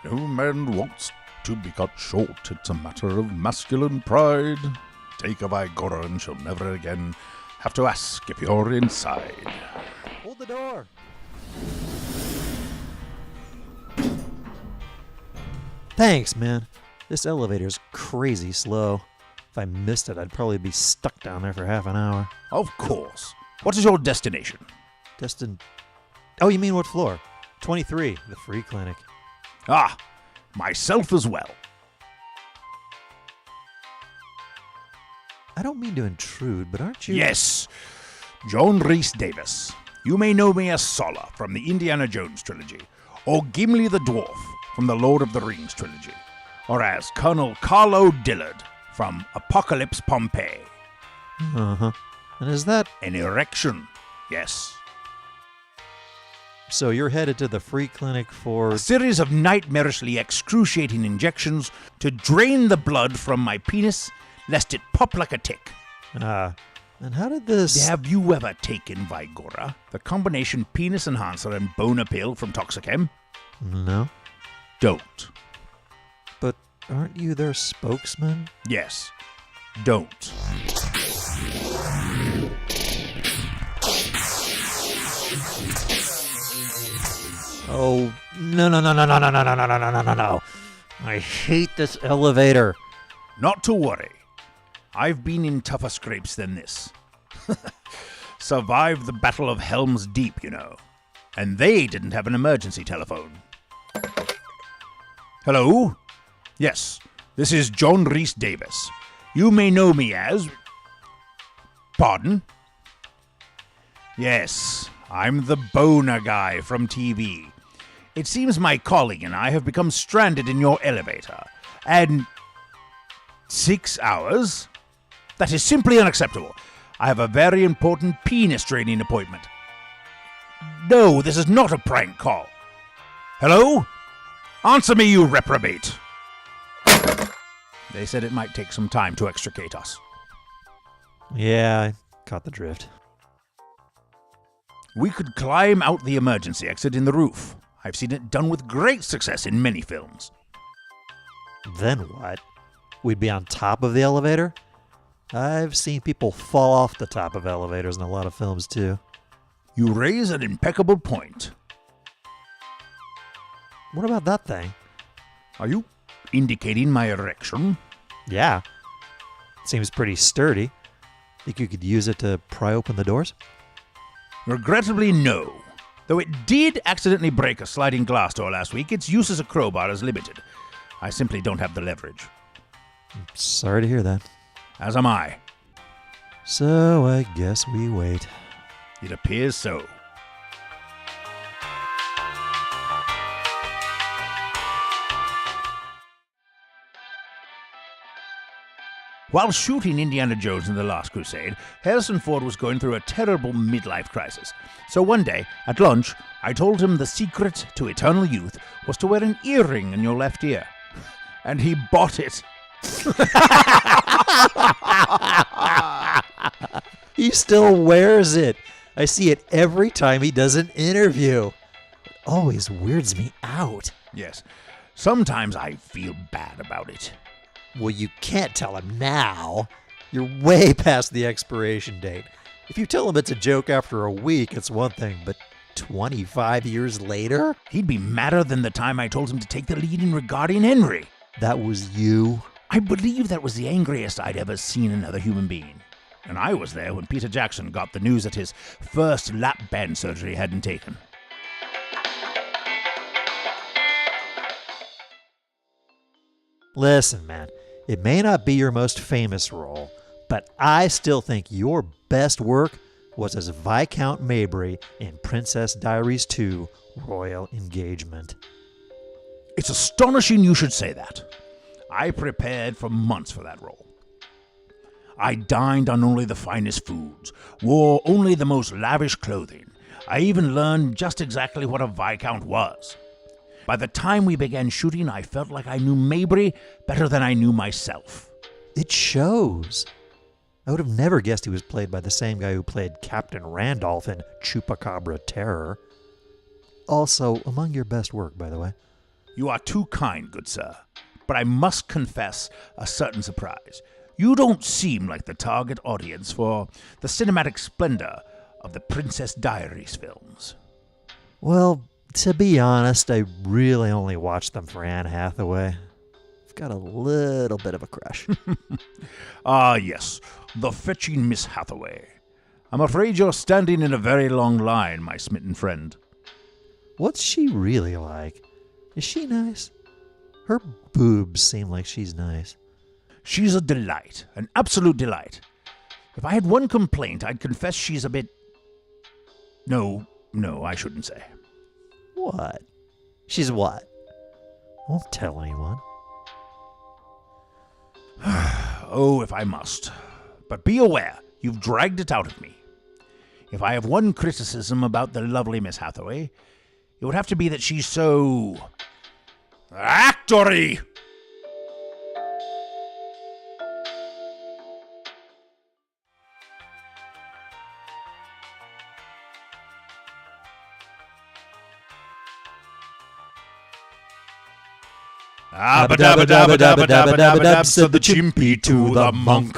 No man wants to be cut short. It's a matter of masculine pride. Take a Vigora and she'll never again have to ask if you're inside. Hold the door. Thanks, man. This elevator's crazy slow. If I missed it, I'd probably be stuck down there for half an hour. Of course. What is your destination? Oh, you mean what floor? 23, the free clinic. Ah, myself as well. I don't mean to intrude, but aren't you... Yes, John Rhys-Davies. You may know me as Sola from the Indiana Jones trilogy, or Gimli the Dwarf from the Lord of the Rings trilogy, or as Colonel Carlo Dillard from Apocalypse Pompeii. Uh-huh. And is that... An erection, yes. So you're headed to the free clinic for... A series of nightmarishly excruciating injections to drain the blood from my penis, lest it pop like a tick. And how did this... Have you ever taken Vigora, the combination penis enhancer and boner pill from Toxichem? No. Don't. But aren't you their spokesman? Yes. Don't. Oh, no. I hate this elevator. Not to worry. I've been in tougher scrapes than this. Survived the Battle of Helm's Deep, you know. And they didn't have an emergency telephone. Hello? Yes, this is John Rhys-Davies. You may know me as... Pardon? Yes, I'm the boner guy from TV. It seems my colleague and I have become stranded in your elevator. And... 6 hours? That is simply unacceptable. I have a very important penis training appointment. No, this is not a prank call. Hello? Answer me, you reprobate. They said it might take some time to extricate us. Yeah, I caught the drift. We could climb out the emergency exit in the roof. I've seen it done with great success in many films. Then what? We'd be on top of the elevator? I've seen people fall off the top of elevators in a lot of films, too. You raise an impeccable point. What about that thing? Are you indicating my erection? Yeah. Seems pretty sturdy. Think you could use it to pry open the doors? Regrettably, no. Though it did accidentally break a sliding glass door last week, its use as a crowbar is limited. I simply don't have the leverage. I'm sorry to hear that. As am I. So I guess we wait. It appears so. While shooting Indiana Jones in The Last Crusade, Harrison Ford was going through a terrible midlife crisis. So one day, at lunch, I told him the secret to eternal youth was to wear an earring in your left ear. And he bought it. He still wears it. I see it every time he does an interview. It always weirds me out. Yes, sometimes I feel bad about it. Well, you can't tell him now. You're way past the expiration date. If you tell him it's a joke after a week, it's one thing, but 25 years later? He'd be madder than the time I told him to take the lead in regarding Henry. That was you? I believe that was the angriest I'd ever seen another human being. And I was there when Peter Jackson got the news that his first lap band surgery hadn't taken. Listen, man, it may not be your most famous role, but I still think your best work was as Viscount Mabry in Princess Diaries 2, Royal Engagement. It's astonishing you should say that. I prepared for months for that role. I dined on only the finest foods, wore only the most lavish clothing. I even learned just exactly what a Viscount was. By the time we began shooting, I felt like I knew Mabry better than I knew myself. It shows. I would have never guessed he was played by the same guy who played Captain Randolph in Chupacabra Terror. Also, among your best work, by the way. You are too kind, good sir. But I must confess a certain surprise. You don't seem like the target audience for the cinematic splendor of the Princess Diaries films. Well, to be honest, I really only watched them for Anne Hathaway. I've got a little bit of a crush. Ah, yes, the fetching Miss Hathaway. I'm afraid you're standing in a very long line, my smitten friend. What's she really like? Is she nice? Her boobs seem like she's nice. She's a delight, an absolute delight. If I had one complaint, I'd confess she's a bit... No, I shouldn't say. What? She's what? I won't tell anyone. Oh, if I must. But be aware, you've dragged it out of me. If I have one criticism about the lovely Miss Hathaway, it would have to be that she's so... actory! Abba-dabba-dabba-dabba-dabba-dabba-dab, said the chimpy to the monk.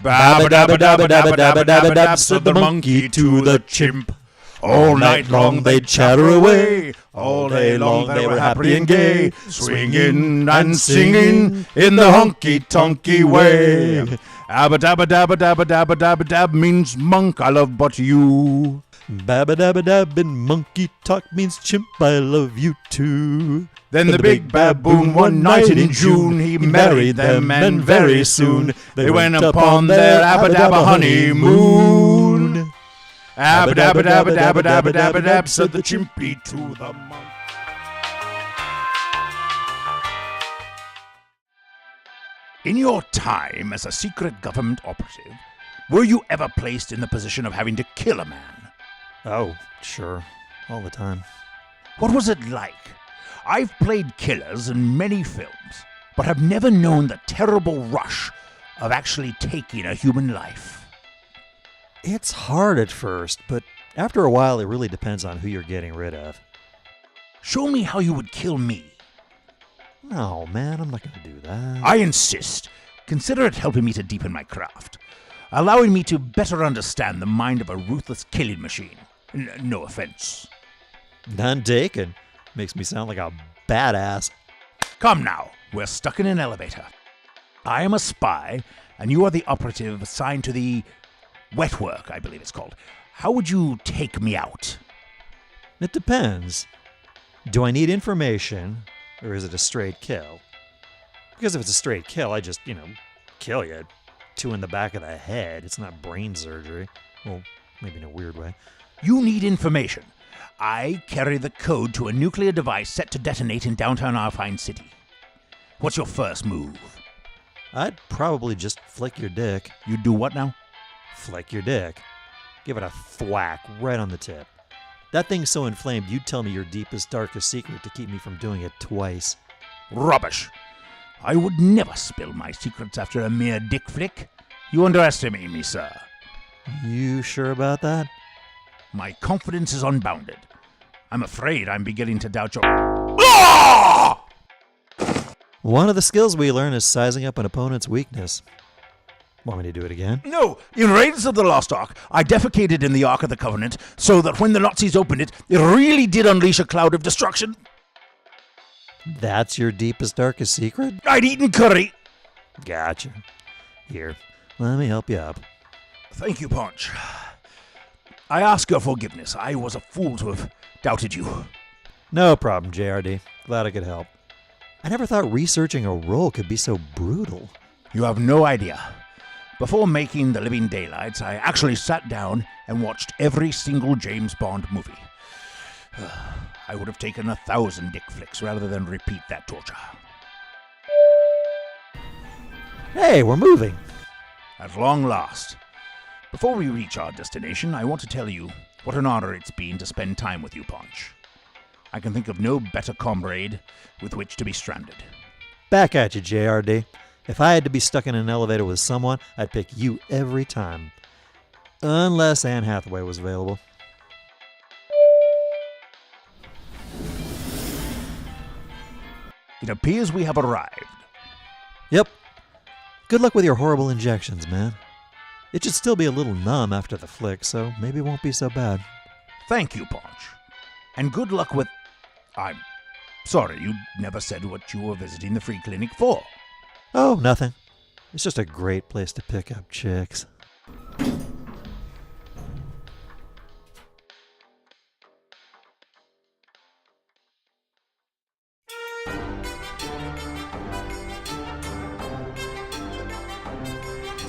Abba-dabba-dabba-dabba-dabba-dabba-dab, said the monkey to the chimp. All night long they'd chatter away, all day long they were happy and gay, swinging and singing in the honky-tonky way. Abba-dabba-dabba-dabba-dabba-dabba-dab means monk, I love but you. Babba-dabba-dab in monkey talk means chimp, I love you too. Then the big baboon one night in June, he married them, and very soon they went upon their abba-dabba honeymoon. Abba-dabba-dabba-dabba-dabba-dabba-dab, said the chimpy to the monk. In your time as a secret government operative, were you ever placed in the position of having to kill a man? Oh, sure. All the time. What was it like? I've played killers in many films, but have never known the terrible rush of actually taking a human life. It's hard at first, but after a while it really depends on who you're getting rid of. Show me how you would kill me. No, man, I'm not going to do that. I insist. Consider it helping me to deepen my craft, allowing me to better understand the mind of a ruthless killing machine. No offense. None taken. Makes me sound like a badass. Come now, we're stuck in an elevator. I am a spy, and you are the operative assigned to the wet work, I believe it's called. How would you take me out? It depends. Do I need information, or is it a straight kill? Because if it's a straight kill, I just, kill you. 2 in the back of the head. It's not brain surgery. Well, maybe in a weird way. You need information. I carry the code to a nuclear device set to detonate in downtown Alpine City. What's your first move? I'd probably just flick your dick. You do what now? Flick your dick. Give it a thwack right on the tip. That thing's so inflamed, you'd tell me your deepest, darkest secret to keep me from doing it twice. Rubbish. I would never spill my secrets after a mere dick flick. You underestimate me, sir. You sure about that? My confidence is unbounded. I'm afraid I'm beginning to doubt your... Ah! One of the skills we learn is sizing up an opponent's weakness. Want me to do it again? No! In Raiders of the Lost Ark, I defecated in the Ark of the Covenant so that when the Nazis opened it, it really did unleash a cloud of destruction. That's your deepest, darkest secret? I'd eaten curry. Gotcha. Here, let me help you up. Thank you, Ponch. I ask your forgiveness. I was a fool to have doubted you. No problem, JRD. Glad I could help. I never thought researching a role could be so brutal. You have no idea. Before making The Living Daylights, I actually sat down and watched every single James Bond movie. I would have taken 1,000 dick flicks rather than repeat that torture. Hey, we're moving. At long last. Before we reach our destination, I want to tell you what an honor it's been to spend time with you, Ponch. I can think of no better comrade with which to be stranded. Back at you, JRD. If I had to be stuck in an elevator with someone, I'd pick you every time. Unless Anne Hathaway was available. It appears we have arrived. Yep. Good luck with your horrible injections, man. It should still be a little numb after the flick, so maybe it won't be so bad. Thank you, Ponch. And good luck with... I'm sorry, you never said what you were visiting the free clinic for. Oh, nothing. It's just a great place to pick up chicks.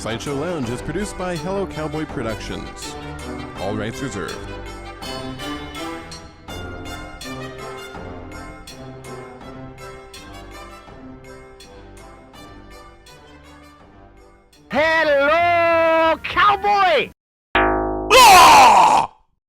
SideShow Lounge is produced by Hello Cowboy Productions. All rights reserved. Hello, cowboy!